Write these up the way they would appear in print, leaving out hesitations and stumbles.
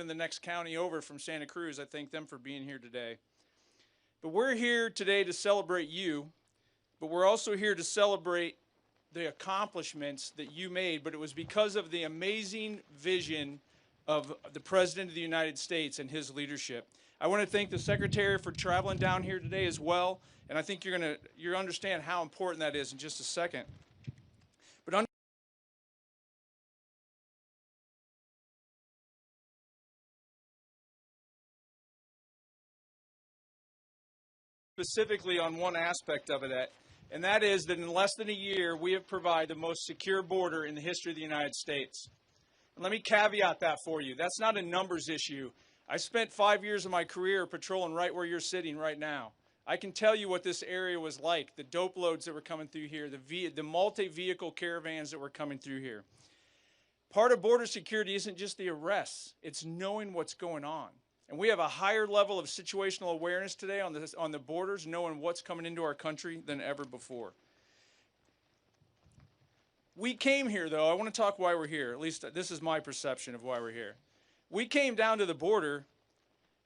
in the next county over from Santa Cruz. I thank them for being here today. But we're here today to celebrate you, but we're also here to celebrate the accomplishments that you made, but it was because of the amazing vision of the President of the United States and his leadership. I want to thank the Secretary for traveling down here today as well, and I think you're understand how important that is in just a second. But specifically on one aspect of it, and that is that in less than a year, we have provided the most secure border in the history of the United States. And let me caveat that for you. That's not a numbers issue. I spent 5 years of my career patrolling right where you're sitting right now. I can tell you what this area was like, the dope loads that were coming through here, the multi-vehicle caravans that were coming through here. Part of border security isn't just the arrests, it's knowing what's going on. And we have a higher level of situational awareness today on the borders, knowing what's coming into our country than ever before. We came here, though, I want to talk why we're here. At least this is my perception of why we're here. We came down to the border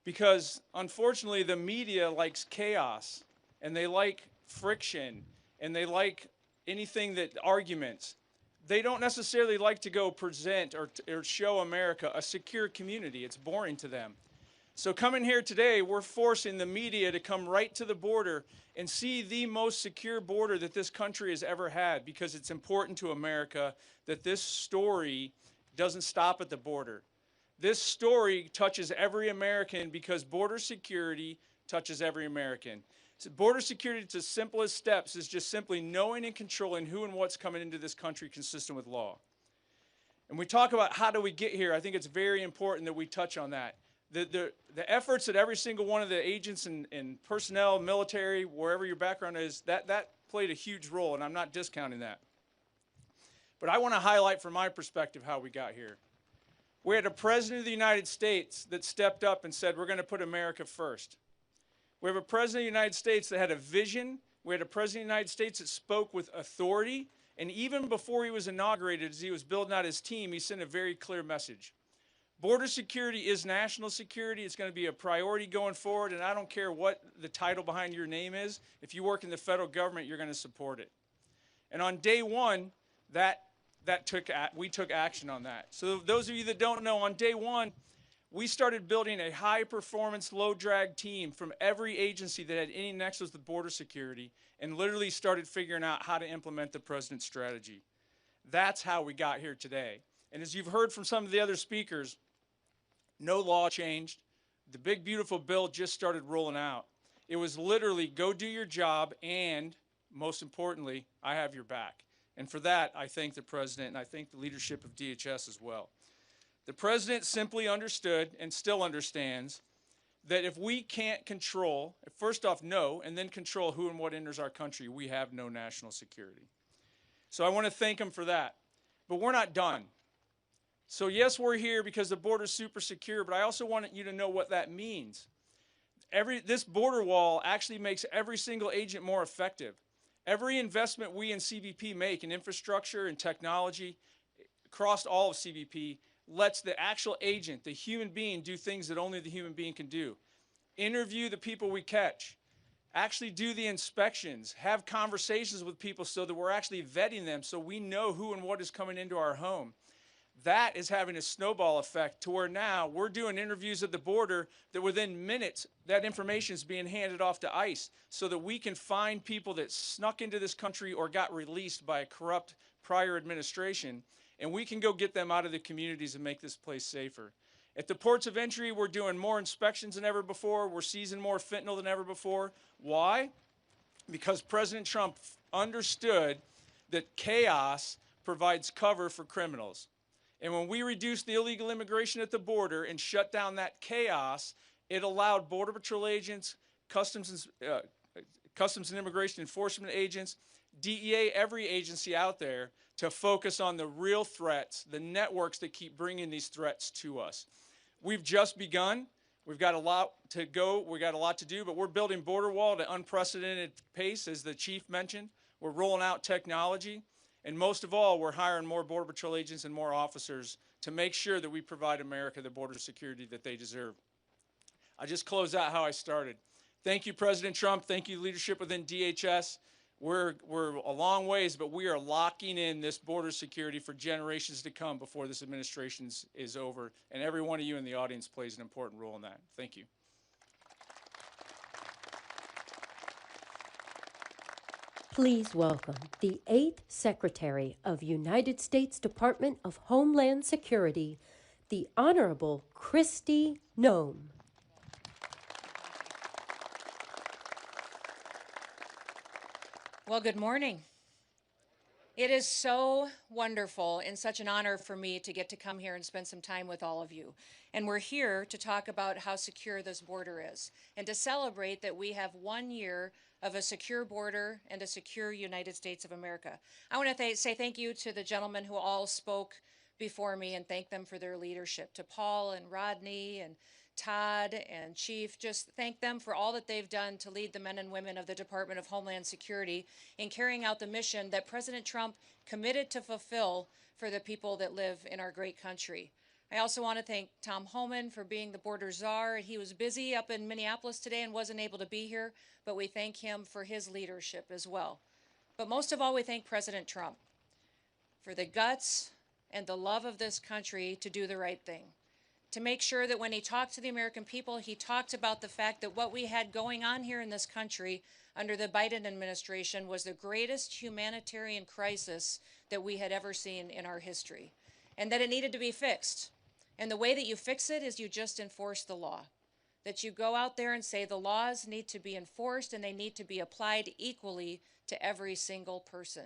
because, unfortunately, the media likes chaos, and they like friction, and they like anything that arguments. They don't necessarily like to go present or show America a secure community. It's boring to them. So coming here today, we're forcing the media to come right to the border and see the most secure border that this country has ever had, because it's important to America that this story doesn't stop at the border. This story touches every American because border security touches every American. So border security, to simplest steps, is just simply knowing and controlling who and what's coming into this country consistent with law. And we talk about how do we get here, I think it's very important that we touch on that. The efforts that every single one of the agents and personnel, military, wherever your background is, that played a huge role, and I'm not discounting that. But I want to highlight from my perspective how we got here. We had a president of the United States that stepped up and said, we're going to put America first. We have a president of the United States that had a vision. We had a president of the United States that spoke with authority. And even before he was inaugurated, as he was building out his team, he sent a very clear message. Border security is national security. It's going to be a priority going forward, and I don't care what the title behind your name is. If you work in the federal government, you're going to support it. And on day one, we took action on that. So those of you that don't know, on day one, we started building a high-performance, low-drag team from every agency that had any nexus with border security, and literally started figuring out how to implement the president's strategy. That's how we got here today. And as you've heard from some of the other speakers, no law changed. The big, beautiful bill just started rolling out. It was literally, go do your job, and most importantly, I have your back. And for that, I thank the president, and I thank the leadership of DHS as well. The president simply understood, and still understands, that if we can't control, first off, know, and then control who and what enters our country, we have no national security. So I want to thank him for that. But we're not done. So yes, we're here because the border is super secure, but I also want you to know what that means. This border wall actually makes every single agent more effective. Every investment we in CBP make in infrastructure and technology across all of CBP lets the actual agent, the human being, do things that only the human being can do. Interview the people we catch. Actually do the inspections. Have conversations with people so that we're actually vetting them so we know who and what is coming into our home. That is having a snowball effect to where now we're doing interviews at the border that within minutes that information is being handed off to ICE so that we can find people that snuck into this country or got released by a corrupt prior administration, and we can go get them out of the communities and make this place safer. At the ports of entry, we're doing more inspections than ever before. We're seizing more fentanyl than ever before. Why? Because President Trump understood that chaos provides cover for criminals. And when we reduced the illegal immigration at the border and shut down that chaos, it allowed Border Patrol agents, Customs and Immigration Enforcement agents, DEA, every agency out there to focus on the real threats, the networks that keep bringing these threats to us. We've just begun. We've got a lot to go. We've got a lot to do, but we're building border wall at an unprecedented pace, as the chief mentioned. We're rolling out technology. And most of all, we're hiring more Border Patrol agents and more officers to make sure that we provide America the border security that they deserve. I just close out how I started. Thank you, President Trump. Thank you, leadership within DHS. We're a long ways, but we are locking in this border security for generations to come before this administration is over. And every one of you in the audience plays an important role in that. Thank you. Please welcome the 8th Secretary of United States Department of Homeland Security, the Honorable Kristi Noem. Well, good morning. It is so wonderful and such an honor for me to get to come here and spend some time with all of you. And we're here to talk about how secure this border is and to celebrate that we have 1 year of a secure border and a secure United States of America. I want to say thank you to the gentlemen who all spoke before me and thank them for their leadership. To Paul and Rodney and Todd and Chief, just thank them for all that they've done to lead the men and women of the Department of Homeland Security in carrying out the mission that President Trump committed to fulfill for the people that live in our great country. I also want to thank Tom Homan for being the border czar. He was busy up in Minneapolis today and wasn't able to be here, but we thank him for his leadership as well. But most of all, we thank President Trump for the guts and the love of this country to do the right thing, to make sure that when he talked to the American people, he talked about the fact that what we had going on here in this country under the Biden administration was the greatest humanitarian crisis that we had ever seen in our history, and that it needed to be fixed. And the way that you fix it is you just enforce the law, that you go out there and say the laws need to be enforced and they need to be applied equally to every single person.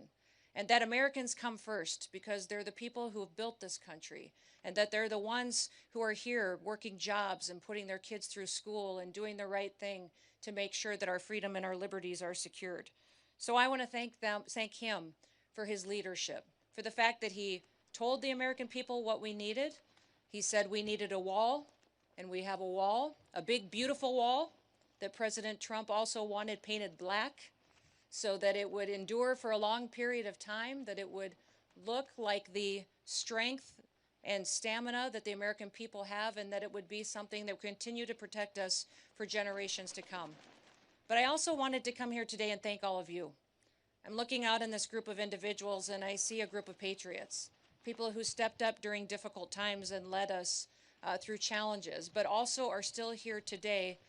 And that Americans come first because they're the people who have built this country, and that they're the ones who are here working jobs and putting their kids through school and doing the right thing to make sure that our freedom and our liberties are secured. So I want to thank him for his leadership, for the fact that he told the American people what we needed. He said we needed a wall, and we have a wall, a big, beautiful wall that President Trump also wanted painted black so that it would endure for a long period of time, that it would look like the strength and stamina that the American people have, and that it would be something that would continue to protect us for generations to come. But I also wanted to come here today and thank all of you. I'm looking out in this group of individuals and I see a group of patriots, people who stepped up during difficult times and led us through challenges, but also are still here today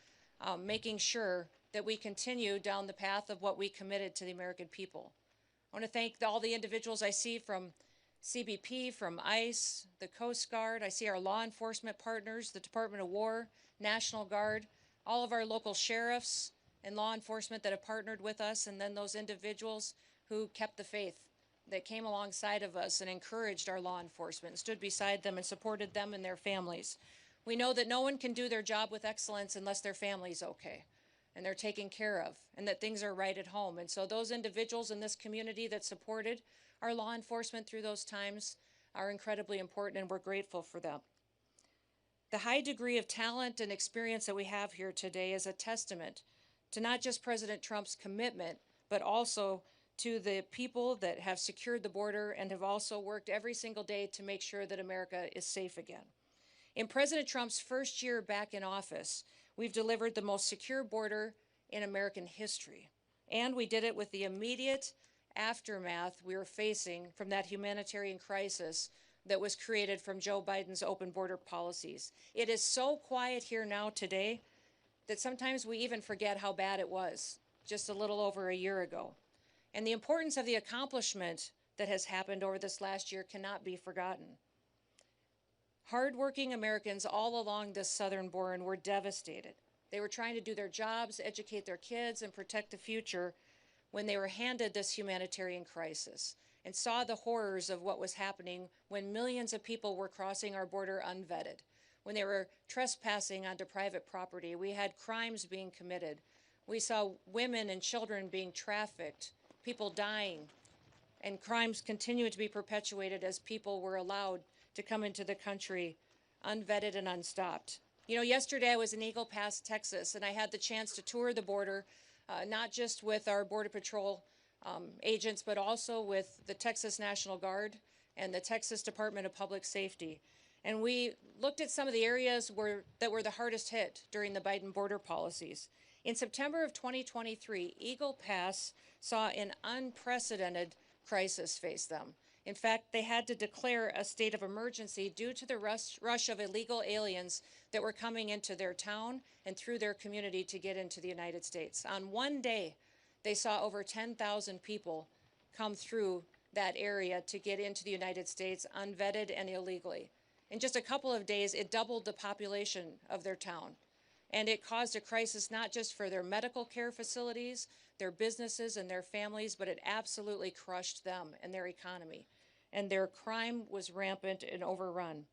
making sure that we continue down the path of what we committed to the American people. I want to thank all the individuals I see from CBP, from ICE, the Coast Guard. I see our law enforcement partners, the Department of War, National Guard, all of our local sheriffs and law enforcement that have partnered with us, and then those individuals who kept the faith, that came alongside of us and encouraged our law enforcement, and stood beside them and supported them and their families. We know that no one can do their job with excellence unless their family's okay and they're taken care of and that things are right at home. And so those individuals in this community that supported our law enforcement through those times are incredibly important, and we're grateful for them. The high degree of talent and experience that we have here today is a testament to not just President Trump's commitment, but also to the people that have secured the border and have also worked every single day to make sure that America is safe again. In President Trump's first year back in office, we've delivered the most secure border in American history. And we did it with the immediate aftermath we were facing from that humanitarian crisis that was created from Joe Biden's open border policies. It is so quiet here now today that sometimes we even forget how bad it was just a little over a year ago. And the importance of the accomplishment that has happened over this last year cannot be forgotten. Hardworking Americans all along this southern border were devastated. They were trying to do their jobs, educate their kids, and protect the future when they were handed this humanitarian crisis and saw the horrors of what was happening when millions of people were crossing our border unvetted, when they were trespassing onto private property. We had crimes being committed. We saw women and children being trafficked, people dying, and crimes continued to be perpetuated as people were allowed to come into the country unvetted and unstopped. You know, yesterday I was in Eagle Pass, Texas, and I had the chance to tour the border, not just with our Border Patrol agents, but also with the Texas National Guard and the Texas Department of Public Safety. And we looked at some of the areas that were the hardest hit during the Biden border policies. In September of 2023, Eagle Pass saw an unprecedented crisis face them. In fact, they had to declare a state of emergency due to the rush of illegal aliens that were coming into their town and through their community to get into the United States. On one day, they saw over 10,000 people come through that area to get into the United States unvetted and illegally. In just a couple of days, it doubled the population of their town. And it caused a crisis not just for their medical care facilities, their businesses, and their families, but it absolutely crushed them and their economy. And their crime was rampant and overrun.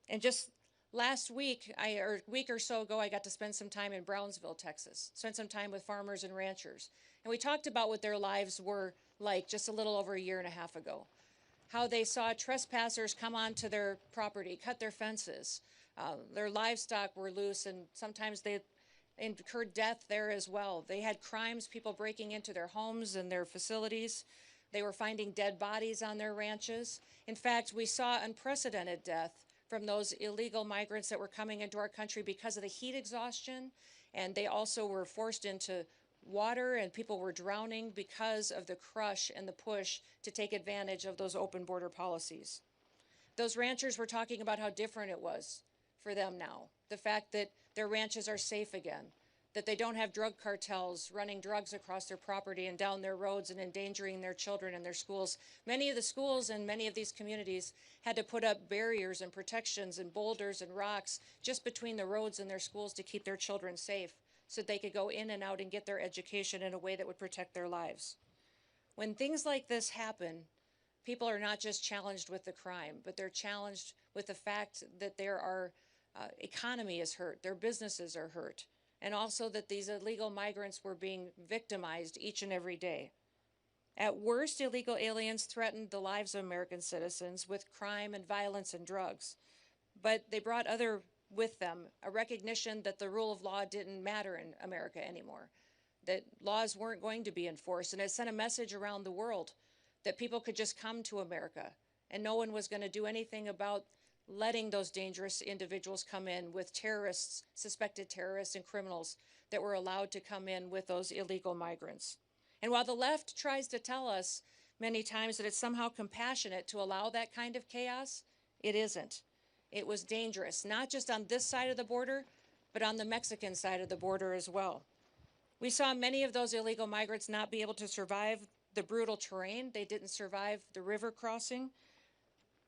And just last week, or a week or so ago, I got to spend some time in Brownsville, Texas, spent some time with farmers and ranchers. And we talked about what their lives were like just a little over a year and a half ago. How they saw trespassers come onto their property, cut their fences. Their livestock were loose, and sometimes they incurred death there as well. They had crimes, people breaking into their homes and their facilities. They were finding dead bodies on their ranches. In fact, we saw unprecedented death from those illegal migrants that were coming into our country because of the heat exhaustion, and they also were forced into water, and people were drowning because of the crush and the push to take advantage of those open border policies. Those ranchers were talking about how different it was for them now. The fact that their ranches are safe again, that they don't have drug cartels running drugs across their property and down their roads and endangering their children and their schools. Many of the schools in many of these communities had to put up barriers and protections and boulders and rocks just between the roads and their schools to keep their children safe, so they could go in and out and get their education in a way that would protect their lives. When things like this happen, people are not just challenged with the crime, but they're challenged with the fact that their economy is hurt, their businesses are hurt, and also that these illegal migrants were being victimized each and every day. At worst, illegal aliens threatened the lives of American citizens with crime and violence and drugs, but they brought with them a recognition that the rule of law didn't matter in America anymore, that laws weren't going to be enforced, and it sent a message around the world that people could just come to America and no one was going to do anything about letting those dangerous individuals come in with terrorists, suspected terrorists and criminals that were allowed to come in with those illegal migrants. And while the left tries to tell us many times that it's somehow compassionate to allow that kind of chaos, it isn't. It was dangerous, not just on this side of the border, but on the Mexican side of the border as well. We saw many of those illegal migrants not be able to survive the brutal terrain. They didn't survive the river crossing.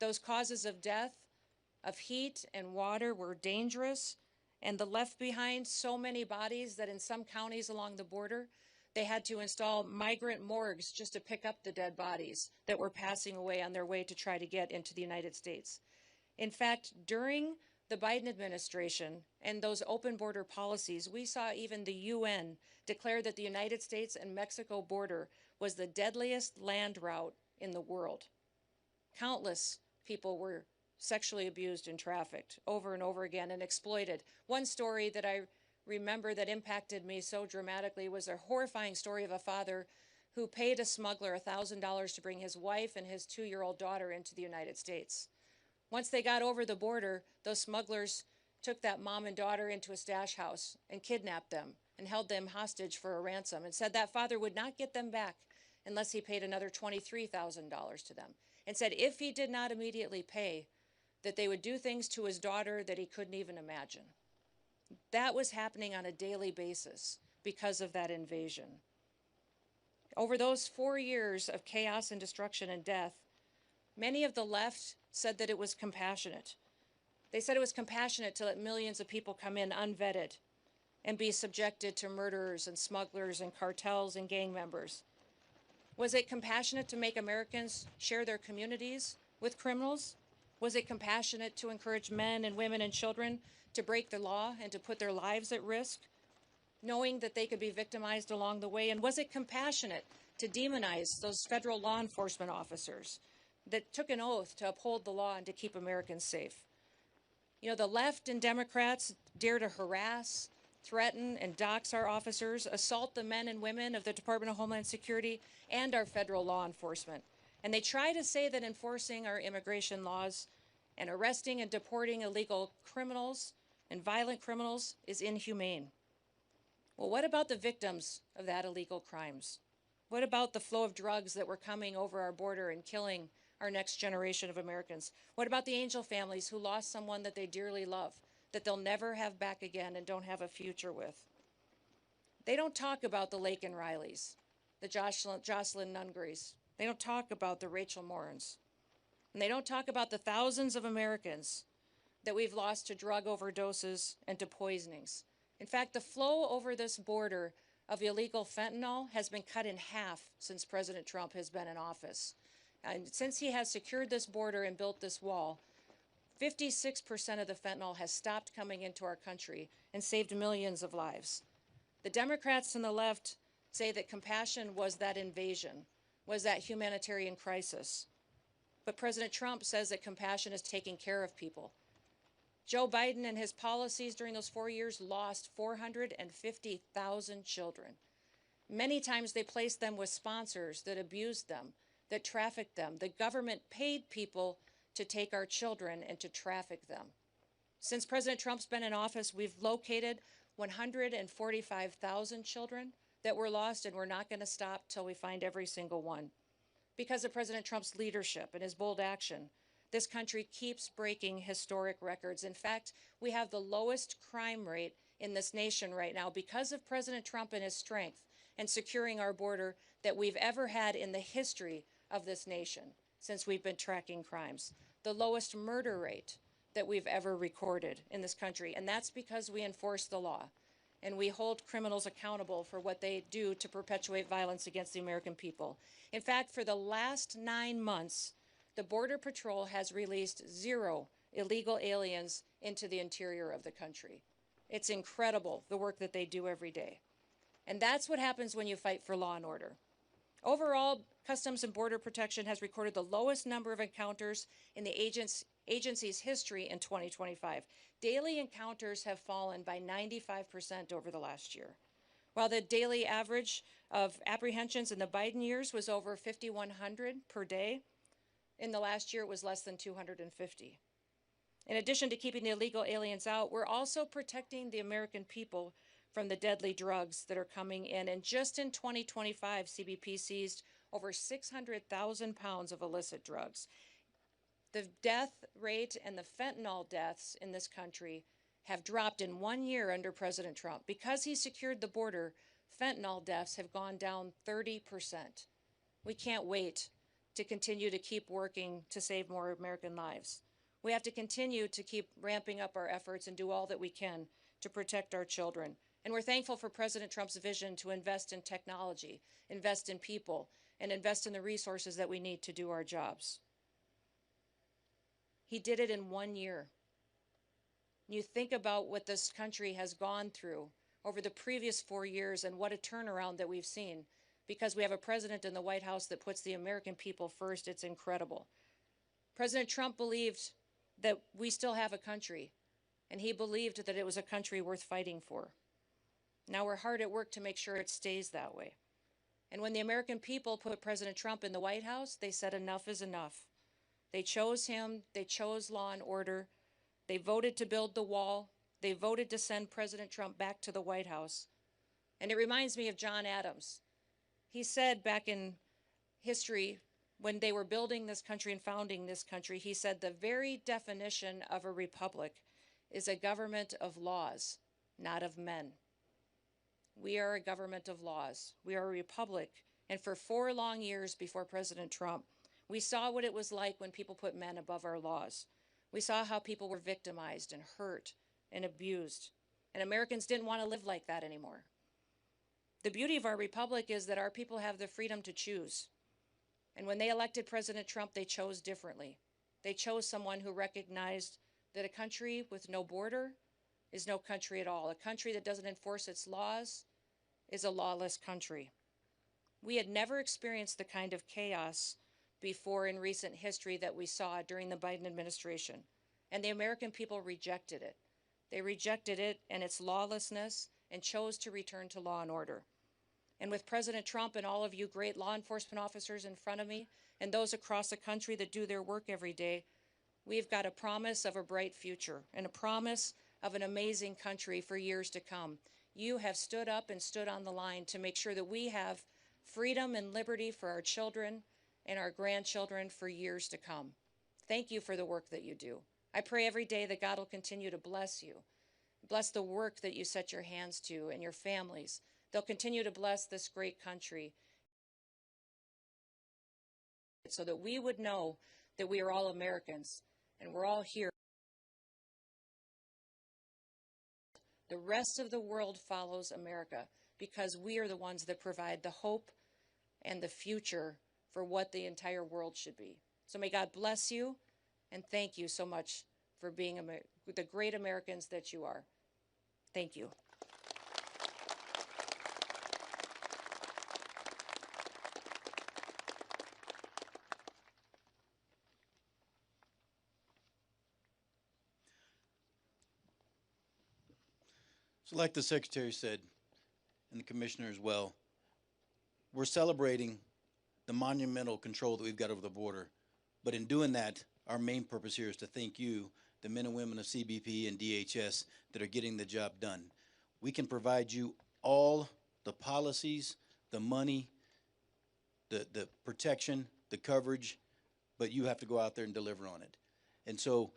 Those causes of death, of heat and water, were dangerous, and the left behind so many bodies that in some counties along the border, they had to install migrant morgues just to pick up the dead bodies that were passing away on their way to try to get into the United States. In fact, during the Biden administration and those open border policies, we saw even the UN declare that the United States and Mexico border was the deadliest land route in the world. Countless people were sexually abused and trafficked over and over again and exploited. One story that I remember that impacted me so dramatically was a horrifying story of a father who paid a smuggler $1,000 to bring his wife and his 2-year-old daughter into the United States. Once they got over the border, those smugglers took that mom and daughter into a stash house and kidnapped them and held them hostage for a ransom and said that father would not get them back unless he paid another $23,000 to them, and said if he did not immediately pay, that they would do things to his daughter that he couldn't even imagine. That was happening on a daily basis because of that invasion. Over those 4 years of chaos and destruction and death, many of the left said that it was compassionate. They said it was compassionate to let millions of people come in unvetted and be subjected to murderers and smugglers and cartels and gang members. Was it compassionate to make Americans share their communities with criminals? Was it compassionate to encourage men and women and children to break the law and to put their lives at risk, knowing that they could be victimized along the way? And was it compassionate to demonize those federal law enforcement officers that took an oath to uphold the law and to keep Americans safe? You know, the left and Democrats dare to harass, threaten, and dox our officers, assault the men and women of the Department of Homeland Security and our federal law enforcement. And they try to say that enforcing our immigration laws And arresting and deporting illegal criminals and violent criminals is inhumane. Well, what about the victims of that illegal crimes? What about the flow of drugs that were coming over our border and killing our next generation of Americans? What about the Angel families who lost someone that they dearly love, that they'll never have back again and don't have a future with? They don't talk about the Laken Rileys, the Jocelyn Nungarys. They don't talk about the Rachel Morans. And they don't talk about the thousands of Americans that we've lost to drug overdoses and to poisonings. In fact, the flow over this border of illegal fentanyl has been cut in half since President Trump has been in office. And since he has secured this border and built this wall, 56% of the fentanyl has stopped coming into our country and saved millions of lives. The Democrats and the left say that compassion was that invasion, was that humanitarian crisis. But President Trump says that compassion is taking care of people. Joe Biden and his policies during those 4 years lost 450,000 children. Many times they placed them with sponsors that abused them, that trafficked them. The government paid people to take our children and to traffic them. Since President Trump's been in office, we've located 145,000 children that were lost, and we're not going to stop till we find every single one. Because of President Trump's leadership and his bold action, this country keeps breaking historic records. In fact, we have the lowest crime rate in this nation right now because of President Trump and his strength and securing our border that we've ever had in the history of this nation since we've been tracking crimes. The lowest murder rate that we've ever recorded in this country. And that's because we enforce the law and we hold criminals accountable for what they do to perpetuate violence against the American people. In fact, for the last 9 months, the Border Patrol has released 0 illegal aliens into the interior of the country. It's incredible, the work that they do every day. And that's what happens when you fight for law and order. Overall, Customs and Border Protection has recorded the lowest number of encounters in the agency's history in 2025. Daily encounters have fallen by 95% over the last year. While the daily average of apprehensions in the Biden years was over 5,100 per day, in the last year it was less than 250. In addition to keeping the illegal aliens out, we're also protecting the American people from the deadly drugs that are coming in. And just in 2025, CBP seized over 600,000 pounds of illicit drugs. The death rate and the fentanyl deaths in this country have dropped in 1 year under President Trump. Because he secured the border, fentanyl deaths have gone down 30%. We can't wait to continue to keep working to save more American lives. We have to continue to keep ramping up our efforts and do all that we can to protect our children. And we're thankful for President Trump's vision to invest in technology, invest in people, and invest in the resources that we need to do our jobs. He did it in 1 year. You think about what this country has gone through over the previous 4 years and what a turnaround that we've seen because we have a president in the White House that puts the American people first. It's incredible. President Trump believed that we still have a country, and he believed that it was a country worth fighting for. Now we're hard at work to make sure it stays that way. And when the American people put President Trump in the White House, they said enough is enough. They chose him, they chose law and order, they voted to build the wall, they voted to send President Trump back to the White House. And it reminds me of John Adams. He said back in history, when they were building this country and founding this country, he said the very definition of a republic is a government of laws, not of men. We are a government of laws. We are a republic. And for 4 long years before President Trump, we saw what it was like when people put men above our laws. We saw how people were victimized and hurt and abused. And Americans didn't want to live like that anymore. The beauty of our republic is that our people have the freedom to choose. And when they elected President Trump, they chose differently. They chose someone who recognized that a country with no border is no country at all. A country that doesn't enforce its laws is a lawless country. We had never experienced the kind of chaos before in recent history that we saw during the Biden administration. And the American people rejected it. They rejected it and its lawlessness and chose to return to law and order. And with President Trump and all of you great law enforcement officers in front of me and those across the country that do their work every day, We've got a promise of a bright future and a promise of an amazing country for years to come. You have stood up and stood on the line to make sure that we have freedom and liberty for our children and our grandchildren for years to come. Thank you for the work that you do. I pray every day that God will continue to bless you, bless the work that you set your hands to and your families. They'll continue to bless this great country so that we would know that we are all Americans and we're all here. The rest of the world follows America because we are the ones that provide the hope and the future for what the entire world should be. So may God bless you, and thank you so much for being the great Americans that you are. Thank you. So like the Secretary said, and the Commissioner as well, we're celebrating the monumental control that we've got over the border. But in doing that, our main purpose here is to thank you, the men and women of CBP and DHS that are getting the job done. We can provide you all the policies, the money, the protection, the coverage, but you have to go out there and deliver on it. And so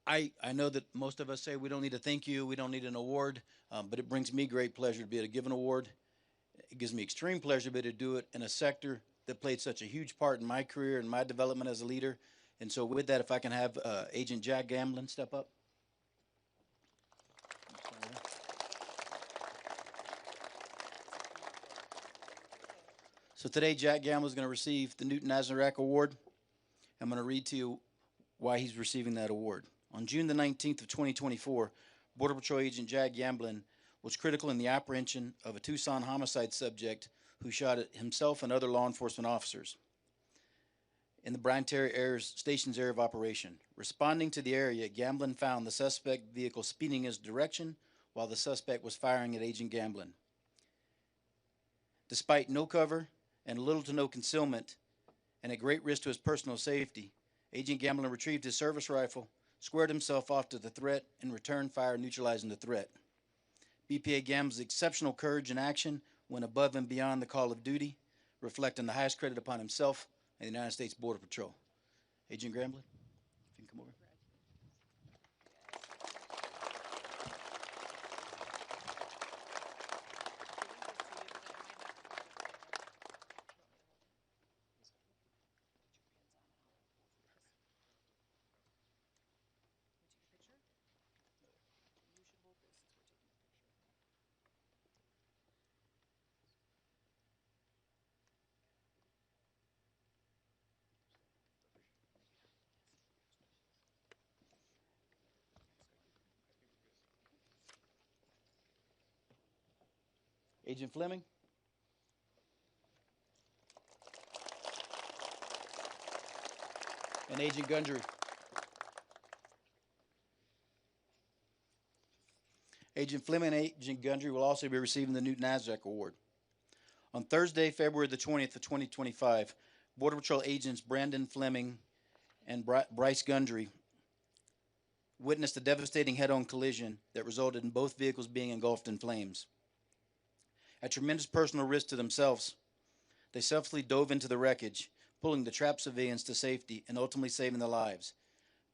I know that most of us say we don't need a thank you, we don't need an award, but it brings me great pleasure to be able to give an award. It gives me extreme pleasure to be able to do it in a sector that played such a huge part in my career and my development as a leader. And so with that, if I can have Agent Jack Gamblin step up. So today, Jack Gamblin is going to receive the Newton Azarack Award. I'm going to read to you why he's receiving that award. On June the 19th of 2024, Border Patrol Agent Jack Gamblin was critical in the apprehension of a Tucson homicide subject who shot at himself and other law enforcement officers in the Bryan Terry Station's area of operation. Responding to the area, Gamblin found the suspect vehicle speeding in his direction while the suspect was firing at Agent Gamblin. Despite no cover and little to no concealment and at great risk to his personal safety, Agent Gamblin retrieved his service rifle, squared himself off to the threat, and returned fire, neutralizing the threat. BPA Gamblin's exceptional courage and action went above and beyond the call of duty, reflecting the highest credit upon himself and the United States Border Patrol. Agent Gamblin, if you can come over. Agent Fleming. And Agent Gundry. Agent Fleming and Agent Gundry will also be receiving the Newton Azarack Award. On Thursday, February the 20th of 2025, Border Patrol agents Brandon Fleming and Bryce Gundry witnessed a devastating head-on collision that resulted in both vehicles being engulfed in flames. At tremendous personal risk to themselves, they selflessly dove into the wreckage, pulling the trapped civilians to safety and ultimately saving their lives.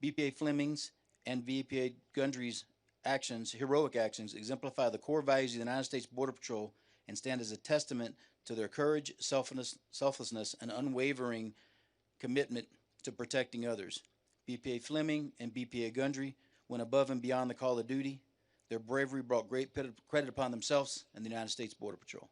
BPA Fleming's and BPA Gundry's actions, heroic actions, exemplify the core values of the United States Border Patrol and stand as a testament to their courage, selflessness, and unwavering commitment to protecting others. BPA Fleming and BPA Gundry went above and beyond the call of duty. Their bravery brought great credit upon themselves and the United States Border Patrol.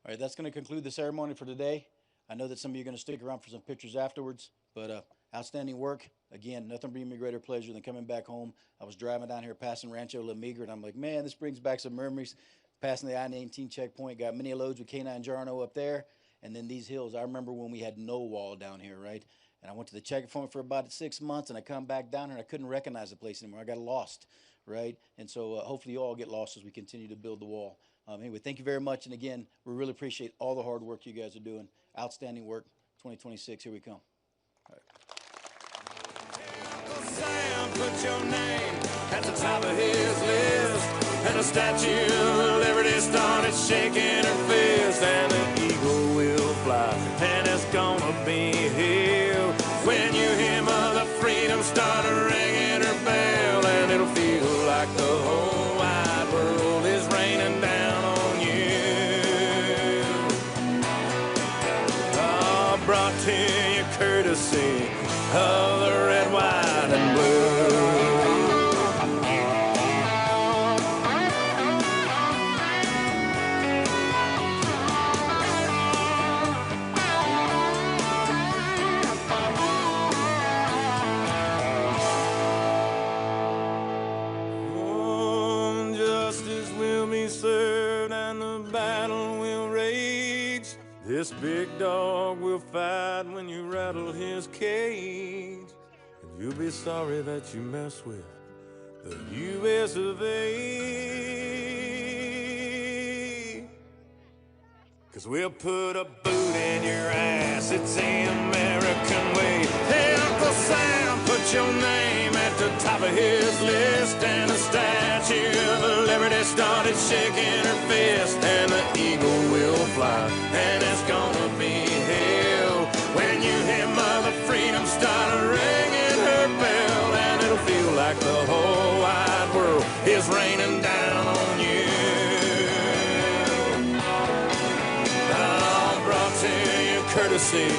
All right, that's going to conclude the ceremony for today. I know that some of you are going to stick around for some pictures afterwards, but outstanding work. Again, nothing brings me greater pleasure than coming back home. I was driving down here passing Rancho La Migra, and I'm like, man, this brings back some memories. Passing the I-19 checkpoint, got many loads with K9 Jarno up there, and then these hills. I remember when we had no wall down here, right? And I went to the checkpoint for about 6 months, and I come back down here, and I couldn't recognize the place anymore. I got lost, right? And so hopefully you all get lost as we continue to build the wall. Anyway, thank you very much. And again, we really appreciate all the hard work you guys are doing. Outstanding work. 2026, here we come. All right. Uncle Sam put your name at the top of his list, and the Statue of Liberty started shaking her fist, and the eagle will fly, and it's gonna be here when you hear Mother Freedom start ringing her bell, and it'll feel like the whole wide world is raining down on you. Brought to you courtesy of the red, white, and blue. Oh, justice will be served and the battle will rage. This big dog will fight when you rattle his cage, and you'll be sorry that you mess with the U.S. of A. 'Cause we'll put a boot in your ass, it's the American way. Hey, Uncle Sam put your name at the top of his list, and the Statue of Liberty started shaking her fist, and the eagle will fly, and it's gonna be hell when you hear Mother Freedom start ringing her bell, and it'll feel like the whole wide world is raining down on you. Brought to you courtesy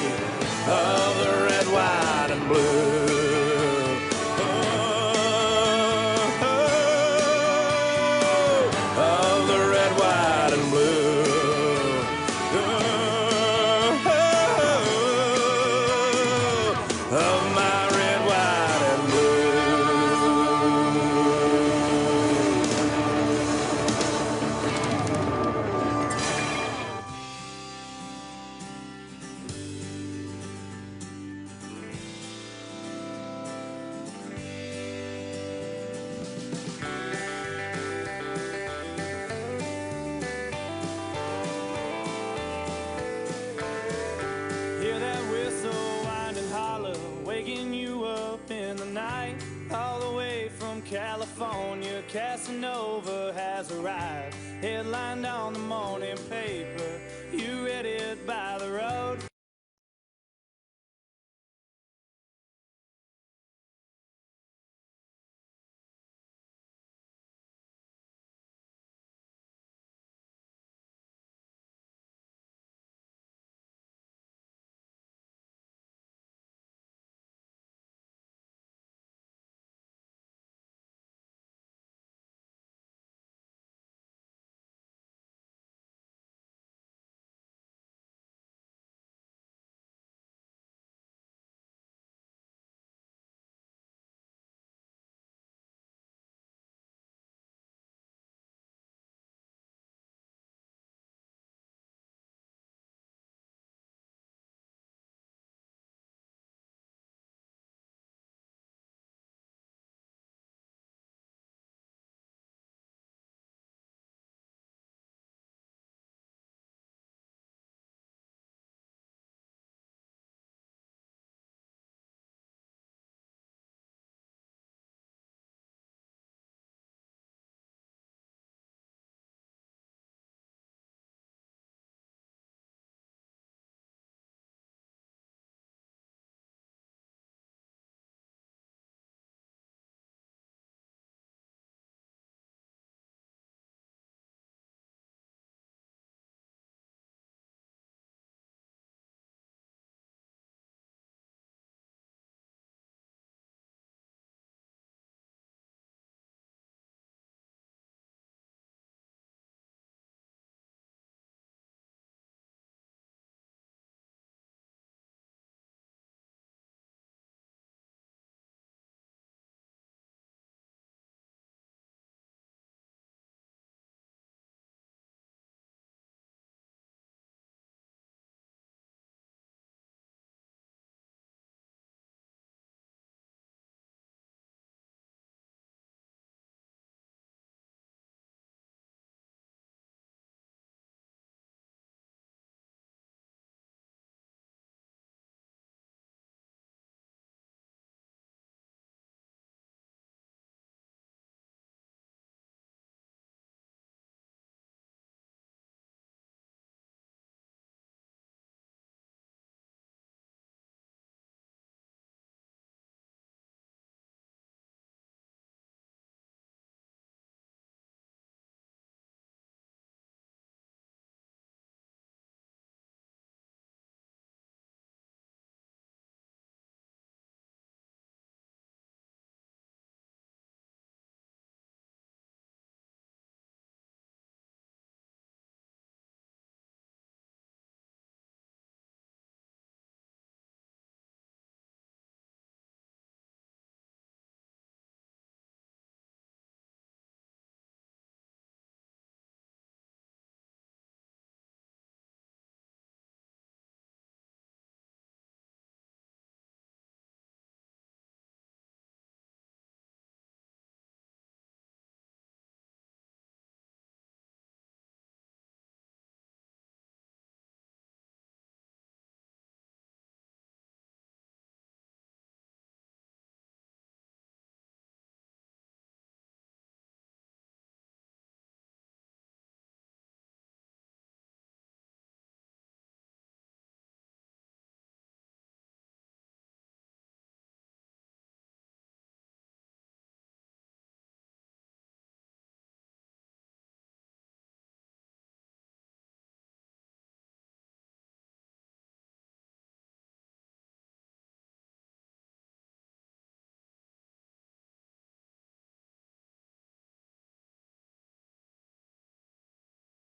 of the red, white, and blue. Of the red, white, and blue. Of my red, white, and blue. Hear that whistle winding hollow, waking you up in the night. All the way from California, Casanova has arrived. Headlined on the morning paper, you read it by the road.